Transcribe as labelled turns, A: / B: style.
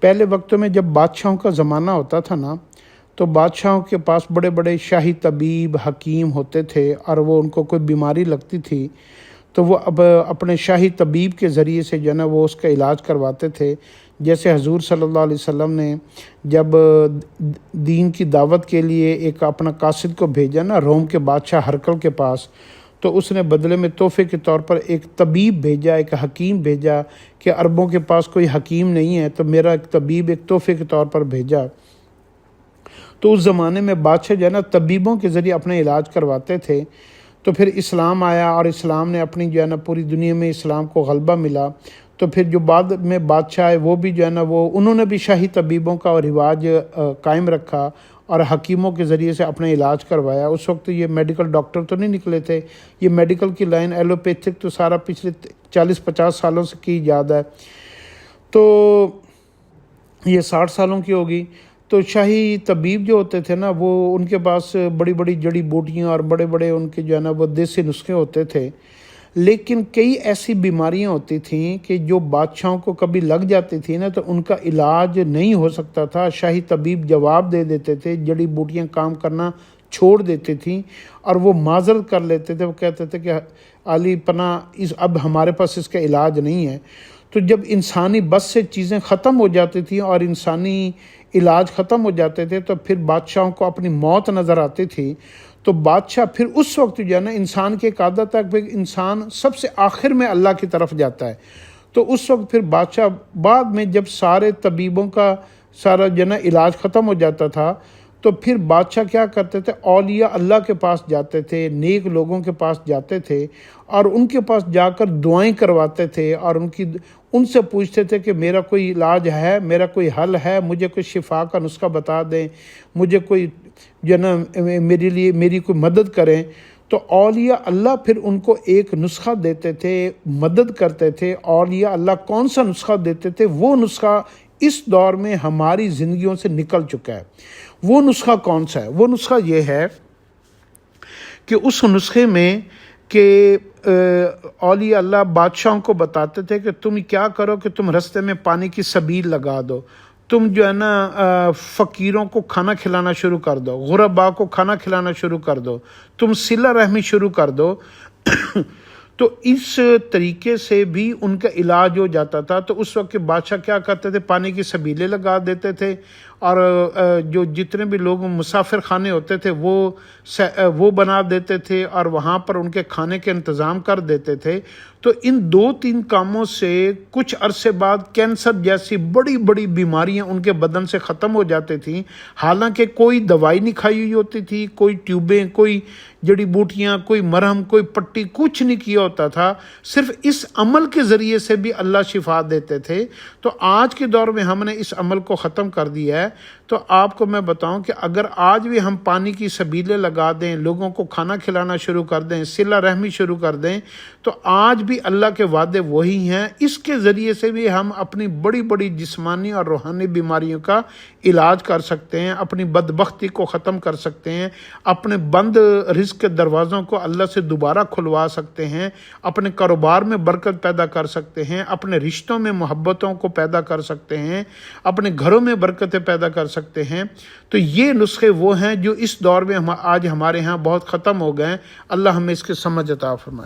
A: پہلے وقتوں میں جب بادشاہوں کا زمانہ ہوتا تھا نا، تو بادشاہوں کے پاس بڑے بڑے شاہی طبیب حکیم ہوتے تھے، اور وہ ان کو کوئی بیماری لگتی تھی تو وہ اب اپنے شاہی طبیب کے ذریعے سے جو ہے نا وہ اس کا علاج کرواتے تھے۔ جیسے حضور صلی اللہ علیہ وسلم نے جب دین کی دعوت کے لیے ایک اپنا قاصد کو بھیجا نا روم کے بادشاہ ہرقل کے پاس، تو اس نے بدلے میں تحفے کے طور پر ایک طبیب بھیجا، ایک حکیم بھیجا کہ عربوں کے پاس کوئی حکیم نہیں ہے، تو میرا ایک طبیب ایک تحفے کے طور پر بھیجا۔ تو اس زمانے میں بادشاہ جو ہے نا طبیبوں کے ذریعے اپنا علاج کرواتے تھے۔ تو پھر اسلام آیا، اور اسلام نے اپنی جو ہے نا پوری دنیا میں اسلام کو غلبہ ملا۔ تو پھر جو بعد میں بادشاہ آئے وہ بھی جو ہے نا انہوں نے بھی شاہی طبیبوں کا رواج قائم رکھا اور حکیموں کے ذریعے سے اپنا علاج کروایا۔ اس وقت یہ میڈیکل ڈاکٹر تو نہیں نکلے تھے، یہ میڈیکل کی لائن ایلوپیتھک تو سارا پچھلے 40-50 سالوں سے کی ایجاد ہے، تو یہ 60 سالوں کی ہوگی۔ تو شاہی طبیب جو ہوتے تھے نا وہ ان کے پاس بڑی بڑی جڑی بوٹیاں اور بڑے بڑے ان کے جو ہے نا وہ دیسی نسخے ہوتے تھے، لیکن کئی ایسی بیماریاں ہوتی تھیں کہ جو بادشاہوں کو کبھی لگ جاتی تھی نا تو ان کا علاج نہیں ہو سکتا تھا۔ شاہی طبیب جواب دے دیتے تھے، جڑی بوٹیاں کام کرنا چھوڑ دیتی تھیں، اور وہ معذرت کر لیتے تھے، وہ کہتے تھے کہ عالی پناہ اب ہمارے پاس اس کا علاج نہیں ہے۔ تو جب انسانی بس سے چیزیں ختم ہو جاتی تھیں اور انسانی علاج ختم ہو جاتے تھے تو پھر بادشاہوں کو اپنی موت نظر آتی تھی، تو بادشاہ پھر اس وقت جو ہے نا انسان کی ایک عادت ہے کہ انسان سب سے آخر میں اللہ کی طرف جاتا ہے، تو اس وقت پھر بادشاہ بعد میں جب سارے طبیبوں کا سارا جو ہے نا علاج ختم ہو جاتا تھا تو پھر بادشاہ کیا کرتے تھے، اولیاء اللہ کے پاس جاتے تھے، نیک لوگوں کے پاس جاتے تھے اور ان کے پاس جا کر دعائیں کرواتے تھے، اور ان سے پوچھتے تھے کہ میرا کوئی علاج ہے، میرا کوئی حل ہے، مجھے کوئی شفا کا نسخہ بتا دیں، مجھے کوئی جو ہے نا میری کوئی مدد کریں۔ تو اولیاء اللہ پھر ان کو ایک نسخہ دیتے تھے، مدد کرتے تھے۔ اولیاء اللہ کون سا نسخہ دیتے تھے؟ وہ نسخہ اس دور میں ہماری زندگیوں سے نکل چکا ہے۔ وہ نسخہ کون سا ہے؟ وہ نسخہ یہ ہے کہ اس نسخے میں کہ اولیاء اللہ بادشاہوں کو بتاتے تھے کہ تم کیا کرو کہ تم رستے میں پانی کی سبیل لگا دو، تم جو ہے نا فقیروں کو کھانا کھلانا شروع کر دو، غرباء کو کھانا کھلانا شروع کر دو، تم صلہ رحمی شروع کر دو۔ تو اس طریقے سے بھی ان کا علاج ہو جاتا تھا۔ تو اس وقت کے بادشاہ کیا کرتے تھے، پانی کی سبیلیں لگا دیتے تھے، اور جو جتنے بھی لوگ مسافر خانے ہوتے تھے وہ بنا دیتے تھے، اور وہاں پر ان کے کھانے کے انتظام کر دیتے تھے۔ تو ان 2-3 کاموں سے کچھ عرصے بعد کینسر جیسی بڑی بڑی بیماریاں ان کے بدن سے ختم ہو جاتی تھیں، حالانکہ کوئی دوائی نہیں کھائی ہوئی ہوتی تھی، کوئی ٹیوبیں، کوئی جڑی بوٹیاں، کوئی مرہم، کوئی پٹی، کچھ نہیں کیا ہوتا تھا، صرف اس عمل کے ذریعے سے بھی اللہ شفا دیتے تھے۔ تو آج کے دور میں ہم نے اس عمل کو ختم کر دیا ہے۔ تو آپ کو میں بتاؤں کہ اگر آج بھی ہم پانی کی سبیلیں لگا دیں، لوگوں کو کھانا کھلانا شروع کر دیں، صلہ رحمی شروع کر دیں، تو آج بھی اللہ کے وعدے وہی ہیں۔ اس کے ذریعے سے بھی ہم اپنی بڑی بڑی جسمانی اور روحانی بیماریوں کا علاج کر سکتے ہیں، اپنی بدبختی کو ختم کر سکتے ہیں، اپنے بند رزق کے دروازوں کو اللہ سے دوبارہ کھلوا سکتے ہیں، اپنے کاروبار میں برکت پیدا کر سکتے ہیں، اپنے رشتوں میں محبتوں کو پیدا کر سکتے ہیں، اپنے گھروں میں برکتیں پیدا کر سکتے ہیں۔ تو یہ نسخے وہ ہیں جو اس دور میں آج ہمارے ہاں بہت ختم ہو گئے ہیں۔ اللہ ہمیں اس کی سمجھ عطا فرمائے۔